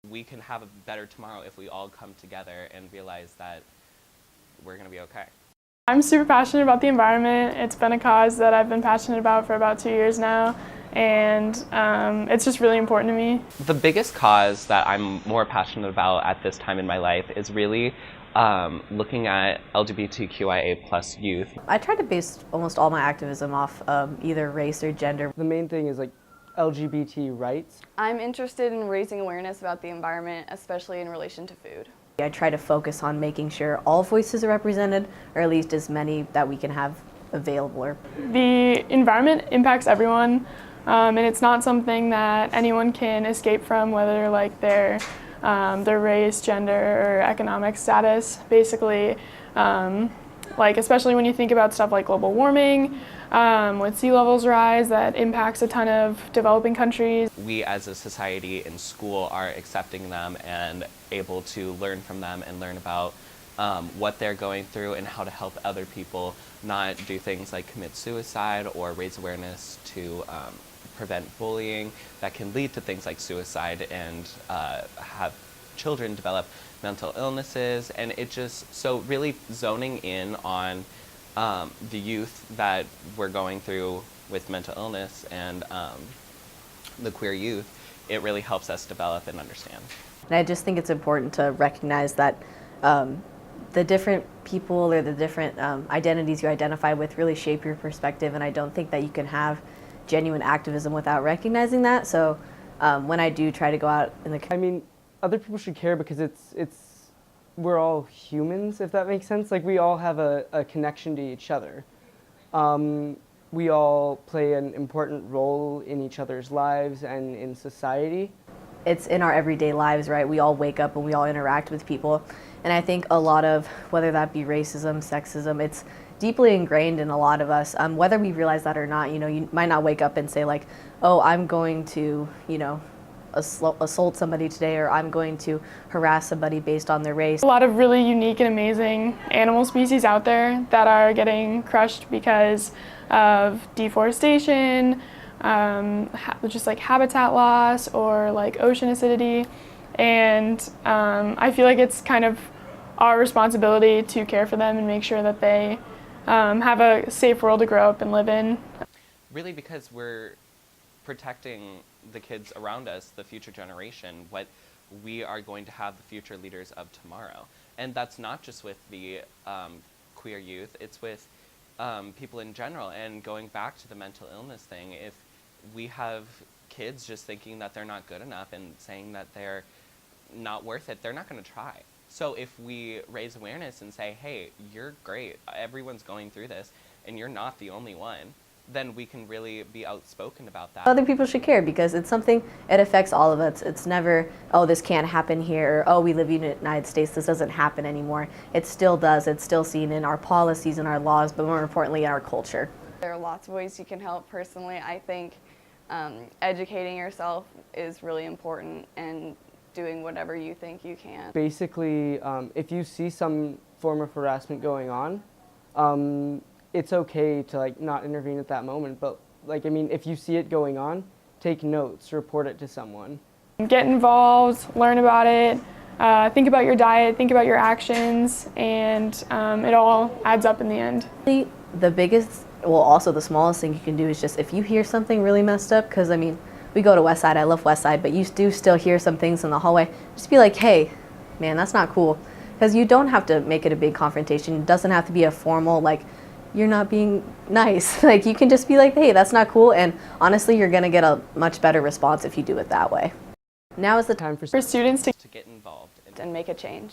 We can have a better tomorrow if we all come together and realize that we're going to be okay. I'm super passionate about the environment. It's been a cause that I've been passionate about for about 2 years now, and it's just really important to me. The biggest cause that I'm more passionate about at this time in my life is really looking at LGBTQIA+ youth. I try to base almost all my activism off either race or gender. The main thing is like LGBT rights. I'm interested in raising awareness about the environment, especially in relation to food. I try to focus on making sure all voices are represented, or at least as many that we can have available. The environment impacts everyone, and it's not something that anyone can escape from, whether like their race, gender, or economic status. Basically, like especially when you think about stuff like global warming, with sea levels rise, that impacts a ton of developing countries. We as a society in school are accepting them and able to learn from them and learn about what they're going through and how to help other people not do things like commit suicide or raise awareness to prevent bullying that can lead to things like suicide and have children develop mental illnesses. And it just, so really zoning in on the youth that we're going through with mental illness and the queer youth, it really helps us develop and understand. And I just think it's important to recognize that the different people or the different identities you identify with really shape your perspective, and I don't think that you can have genuine activism without recognizing that. So when I do try to go out in the... I mean, other people should care because we're all humans, if that makes sense. Like, we all have a connection to each other. We all play an important role in each other's lives and in society. It's in our everyday lives, right? We all wake up and we all interact with people. And I think a lot of, whether that be racism, sexism, it's deeply ingrained in a lot of us. Whether we realize that or not, you know, you might not wake up and say like, oh, I'm going to, you know, assault somebody today, or I'm going to harass somebody based on their race. A lot of really unique and amazing animal species out there that are getting crushed because of deforestation, just like habitat loss or like ocean acidity. And I feel like it's kind of our responsibility to care for them and make sure that they have a safe world to grow up and live in. Really, because we're protecting the kids around us, the future generation, what we are going to have the future leaders of tomorrow. And that's not just with the queer youth, it's with people in general. And going back to the mental illness thing, if we have kids just thinking that they're not good enough and saying that they're not worth it, they're not going to try. So if we raise awareness and say, hey, you're great, everyone's going through this, and you're not the only one, then we can really be outspoken about that. Other people should care because it's something, it affects all of us. It's never, oh, this can't happen here, or oh, we live in the United States, this doesn't happen anymore. It still does. It's still seen in our policies and our laws, but more importantly, in our culture. There are lots of ways you can help. Personally, I think educating yourself is really important and doing whatever you think you can. Basically, if you see some form of harassment going on, it's okay to like not intervene at that moment, but like, I mean, if you see it going on, take notes, report it to someone. Get involved, learn about it, think about your diet, think about your actions, and it all adds up in the end. The biggest, well, also the smallest thing you can do is just, if you hear something really messed up, because I mean, we go to West Side, I love West Side, but you do still hear some things in the hallway, just be like, hey, man, that's not cool. Because you don't have to make it a big confrontation. It doesn't have to be a formal, like, you're not being nice. Like, you can just be like, hey, that's not cool, and honestly, you're gonna get a much better response if you do it that way. Now is the time for For students to get involved and make a change.